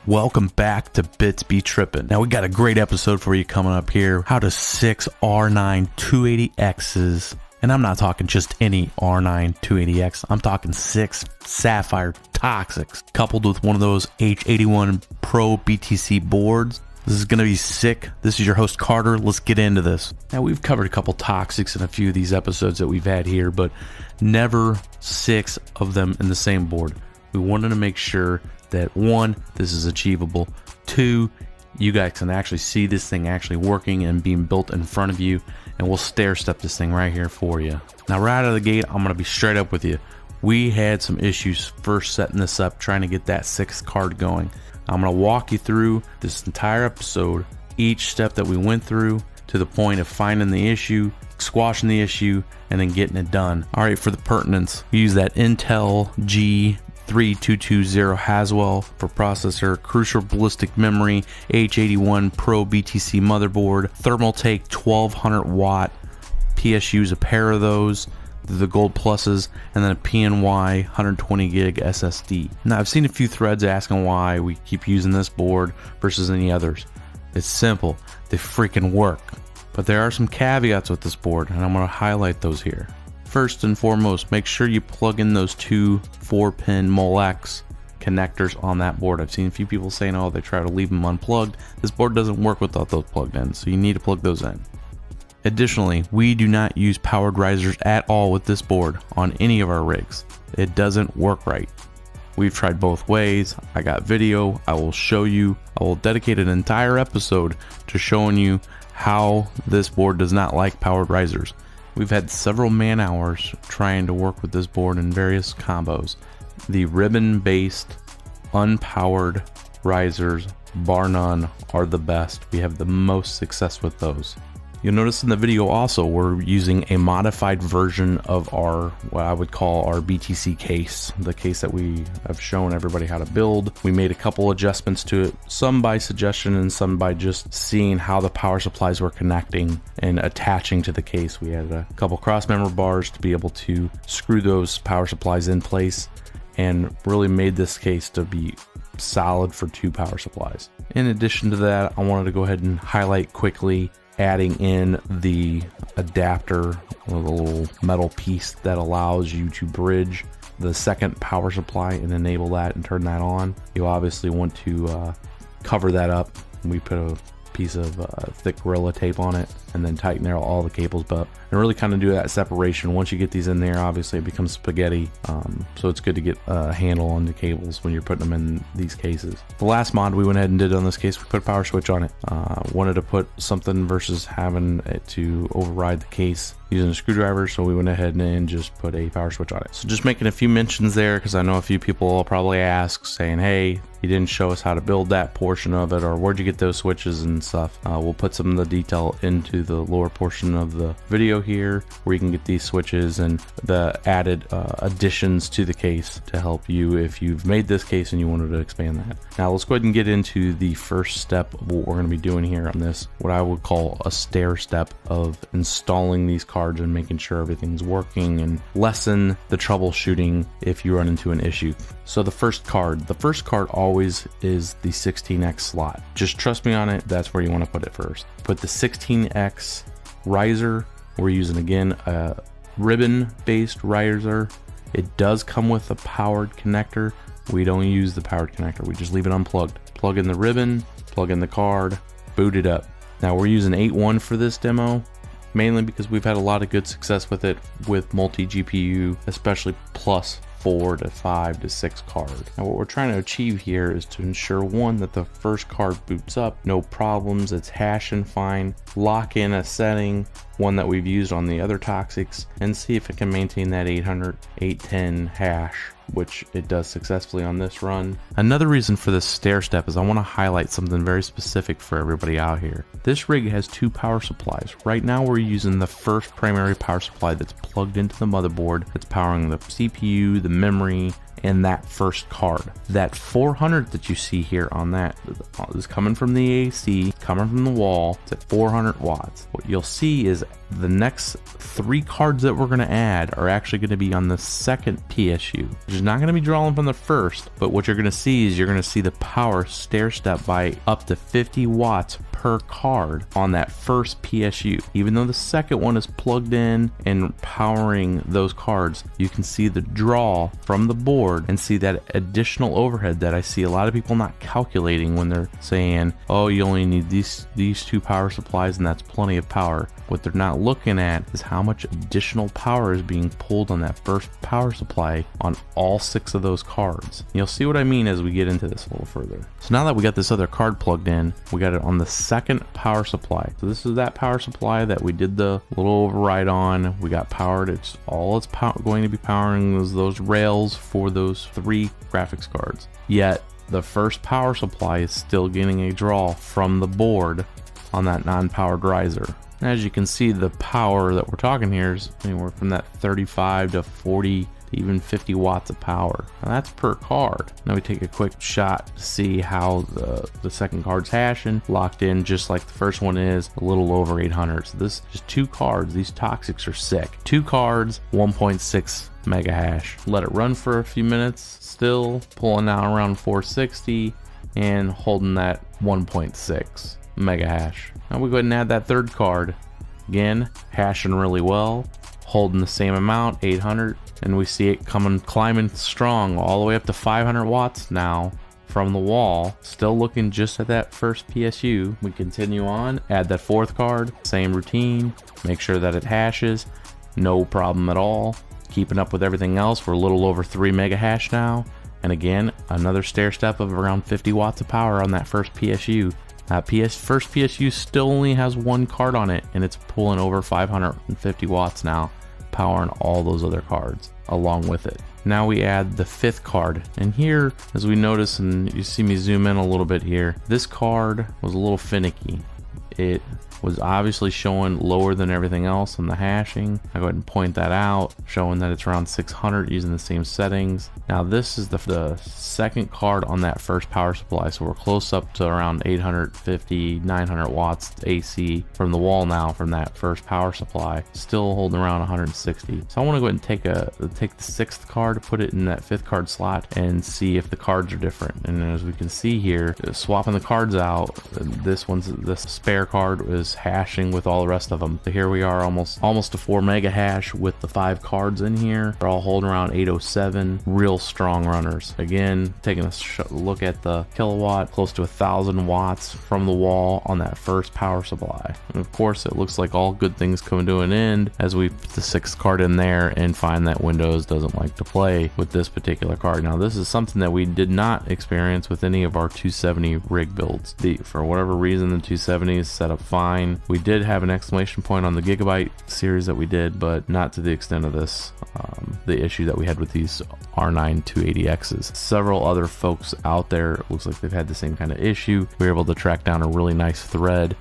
Welcome back to Bits Be Trippin'. Now we got a great episode for you coming up here. How to 6 R9 280Xs. And I'm not talking just any R9 280X. I'm talking 6 Sapphire Toxics coupled with one of those H81 Pro BTC boards. This is going to be sick. This is your host Carter. Let's get into this. Now we've covered a couple Toxics in a few of these episodes that we've had here, but never 6 of them in the same board. We wanted to make sure that 1, this is achievable, 2, you guys can actually see this thing actually working and being built in front of you, and we'll stair step this thing right here for you. Now right out of the gate, I'm going to be straight up with you. We had some issues first setting this up, trying to get that 6th card going. I'm going to walk you through this entire episode, each step that we went through to the point of finding the issue, squashing the issue, and then getting it done. Alright, for the pertinence, we use that Intel G3220 Haswell for processor, Crucial Ballistic Memory, H81 Pro BTC motherboard, Thermaltake 1200 watt PSUs, a pair of those, the gold pluses, and then a PNY 120 gig SSD. Now I've seen a few threads asking why we keep using this board versus any others. It's simple, they freaking work. But there are some caveats with this board, and I'm going to highlight those here. First and foremost, make sure you plug in those 2 4-pin Molex connectors on that board. I've seen a few people saying, oh, they try to leave them unplugged. This board doesn't work without those plugged in, so you need to plug those in. Additionally, we do not use powered risers at all with this board on any of our rigs. It doesn't work right. We've tried both ways. I got video. I will show you. I will dedicate an entire episode to showing you how this board does not like powered risers. We've had several man hours trying to work with this board in various combos. The ribbon-based, unpowered risers, bar none, are the best. We have the most success with those. You'll notice in the video also we're using a modified version of our, what I would call our BTC case, the case that we have shown everybody how to build. We made a couple adjustments to it, some by suggestion and some by just seeing how the power supplies were connecting and attaching to the case. We added a couple cross member bars to be able to screw those power supplies in place and really made this case to be solid for 2 power supplies. In addition to that, I wanted to go ahead and highlight quickly adding in the adapter, the little metal piece that allows you to bridge the 2nd power supply and enable that and turn that on. You obviously want to cover that up. We put a piece of thick Gorilla tape on it and then tighten there all the cables up and really kind of do that separation. Once you get these in there, obviously it becomes spaghetti, so it's good to get a handle on the cables when you're putting them in these cases. The last mod we went ahead and did on this case, we put a power switch on it. Wanted to put something versus having it to override the case using a screwdriver, so we went ahead and just put a power switch on it. So just making a few mentions there, because I know a few people will probably ask saying, hey, you didn't show us how to build that portion of it, or where'd you get those switches and stuff. We'll put some of the detail into the lower portion of the video here where you can get these switches and the added additions to the case to help you if you've made this case and you wanted to expand that. Now let's go ahead and get into the first step of what we're going to be doing here on this, what I would call a stair step of installing these cards and making sure everything's working and lessen the troubleshooting if you run into an issue. So the first card always is the 16X slot. Just trust me on it, that's where you want to put it first. Put the 16X riser. We're using again a ribbon based riser. It does come with a powered connector. We don't use the powered connector, we just leave it unplugged. Plug in the ribbon, plug in the card, boot it up. Now we're using 8.1 for this demo, mainly because we've had a lot of good success with it with multi GPU, especially plus 4 to 5 to 6 card. Now what we're trying to achieve here is to ensure, one, that the first card boots up, no problems, it's hashing fine, lock in a setting, one that we've used on the other Toxics, and see if it can maintain that 800, 810 hash, which it does successfully on this run. Another reason for this stair step is I want to highlight something very specific for everybody out here. This rig has 2 power supplies. Right now we're using the first primary power supply that's plugged into the motherboard, that's powering the CPU, the memory, in that first card. That 400 that you see here on that is coming from the AC, coming from the wall. It's at 400 watts. What you'll see is the next 3 cards that we're going to add are actually going to be on the second PSU, which is not going to be drawing from the first, but what you're going to see is you're going to see the power stair step by up to 50 watts per card on that first PSU. Even though the second one is plugged in and powering those cards, you can see the draw from the board and see that additional overhead that I see a lot of people not calculating when they're saying, oh, you only need these 2 power supplies and that's plenty of power. What they're not looking at is how much additional power is being pulled on that first power supply on all 6 of those cards. You'll see what I mean as we get into this a little further. So now that we got this other card plugged in, we got it on the second power supply. So this is that power supply that we did the little override on. We got powered. It's going to be powering those rails for those 3 graphics cards. Yet the first power supply is still getting a draw from the board on that non-powered riser. As you can see, the power that we're talking here is anywhere from that 35 to 40 to even 50 watts of power. Now that's per card. Now we take a quick shot to see how the second card's hashing, locked in just like the first one is, a little over 800. So this is just 2 cards. These toxics are sick. 2 cards, 1.6 mega hash. Let it run for a few minutes, still pulling out around 460 and holding that 1.6 mega hash. Now we go ahead and add that third card. Again, hashing really well, holding the same amount, 800, and we see it climbing strong all the way up to 500 watts now from the wall. Still looking just at that first PSU. We continue on, add that 4th card, same routine, make sure that it hashes, no problem at all. Keeping up with everything else, we're a little over 3 mega hash now, and again, another stair step of around 50 watts of power on that first PSU. That first PSU still only has 1 card on it, and it's pulling over 550 watts now, powering all those other cards along with it. Now we add the 5th card, and here, as we notice, and you see me zoom in a little bit here, this card was a little finicky. It was obviously showing lower than everything else in the hashing. I go ahead and point that out, showing that it's around 600 using the same settings. Now this is the second card on that first power supply, so we're close up to around 850, 900 watts AC from the wall now from that first power supply, still holding around 160. So I want to go ahead and take the 6th card, put it in that 5th card slot, and see if the cards are different. And as we can see here, swapping the cards out, this spare card is hashing with all the rest of them. So here we are, almost a 4 mega hash with the 5 cards in here. They're all holding around 807. Real strong runners. Again, taking a look at the kilowatt, close to 1,000 watts from the wall on that first power supply. And of course, it looks like all good things come to an end as we put the 6th card in there and find that Windows doesn't like to play with this particular card. Now, this is something that we did not experience with any of our 270 rig builds. For whatever reason, the 270 is set up fine. We did have an exclamation point on the Gigabyte series that we did, but not to the extent of this, the issue that we had with these R9 280Xs. Several other folks out there, it looks like they've had the same kind of issue. We were able to track down a really nice thread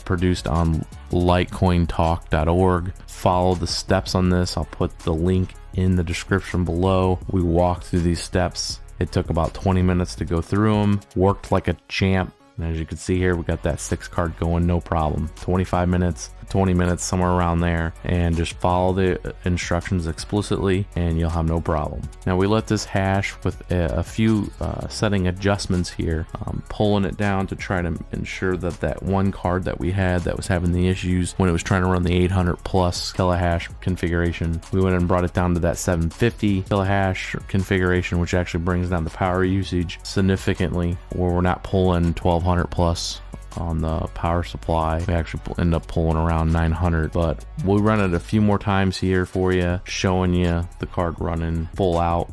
produced on litecointalk.org. Follow the steps on this. I'll put the link in the description below. We walked through these steps. It took about 20 minutes to go through them. Worked like a champ. And as you can see here, we got that 6th card going, no problem. 25 minutes, 20 minutes, somewhere around there, and just follow the instructions explicitly and you'll have no problem. Now we let this hash with a few setting adjustments here, pulling it down to try to ensure that that 1 card that we had that was having the issues when it was trying to run the 800 plus kilohash configuration, we went and brought it down to that 750 kilohash configuration, which actually brings down the power usage significantly, where we're not pulling 1200 plus on the power supply. We actually end up pulling around 900, but we'll run it a few more times here for you, showing you the card running full out.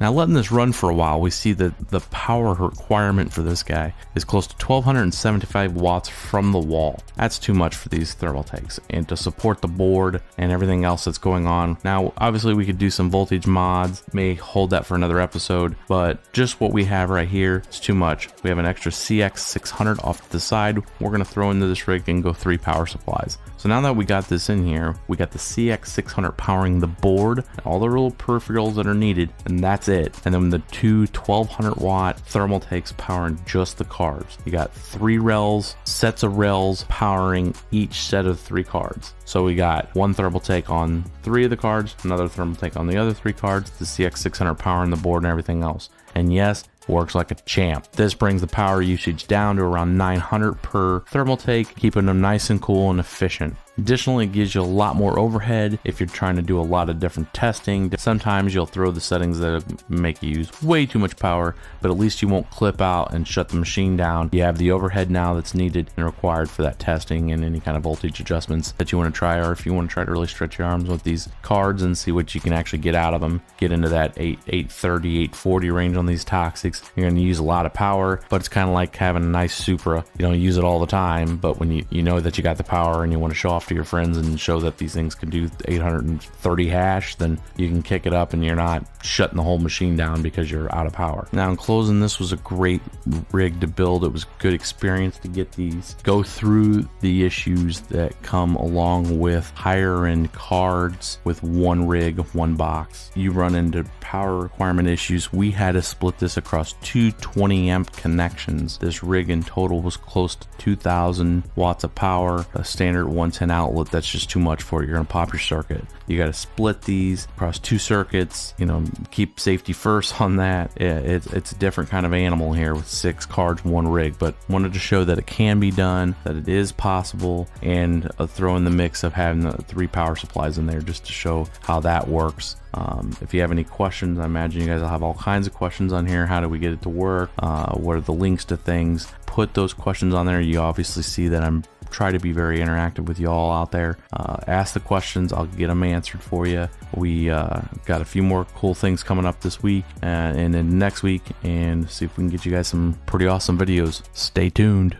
Now, letting this run for a while, we see that the power requirement for this guy is close to 1275 watts from the wall. That's too much for these thermal tanks and to support the board and everything else that's going on. Now, obviously we could do some voltage mods, may hold that for another episode, but just what we have right here is too much. We have an extra CX600 off to the side. We're going to throw into this rig and go 3 power supplies. So So now that we got this in here, we got the CX600 powering the board, all the little peripherals that are needed, and that's it. And then the two 1200 watt thermal takes powering just the cards. You got 3 rails, sets of rails powering each set of 3 cards. So we got one thermal take on 3 of the cards, another thermal take on the other 3 cards, the CX600 powering the board and everything else. And yes, works like a champ. This brings the power usage down to around 900 per thermal take, keeping them nice and cool and efficient. Additionally, it gives you a lot more overhead if you're trying to do a lot of different testing. Sometimes you'll throw the settings that make you use way too much power, but at least you won't clip out and shut the machine down. You have the overhead now that's needed and required for that testing and any kind of voltage adjustments that you want to try, or if you want to try to really stretch your arms with these cards and see what you can actually get out of them, get into that 830, 840 range on these toxics. You're going to use a lot of power, but it's kind of like having a nice Supra. You don't use it all the time, but when you know that you got the power and you want to show off to your friends and show that these things can do 830 hash, then you can kick it up and you're not shutting the whole machine down because you're out of power. Now in closing, this was a great rig to build. It was a good experience to get these, go through the issues that come along with higher end cards with one rig, one box. You run into power requirement issues. We had to split this across 2 20 amp connections. This rig in total was close to 2000 watts of power. A standard 110 outlet, that's just too much for it. You're gonna pop your circuit. You got to split these across 2 circuits, you know, keep safety first on that. It's a different kind of animal here with 6 cards, 1 rig, but wanted to show that it can be done, that it is possible, and throw in the mix of having the 3 power supplies in there just to show how that works. If you have any questions, I imagine you guys will have all kinds of questions on here. How do we get it to work? What are the links to things? Put those questions on there. You obviously see that I'm try to be very interactive with y'all out there. Ask the questions, I'll get them answered for you. We got a few more cool things coming up this week and then next week, and see if we can get you guys some pretty awesome videos. Stay tuned.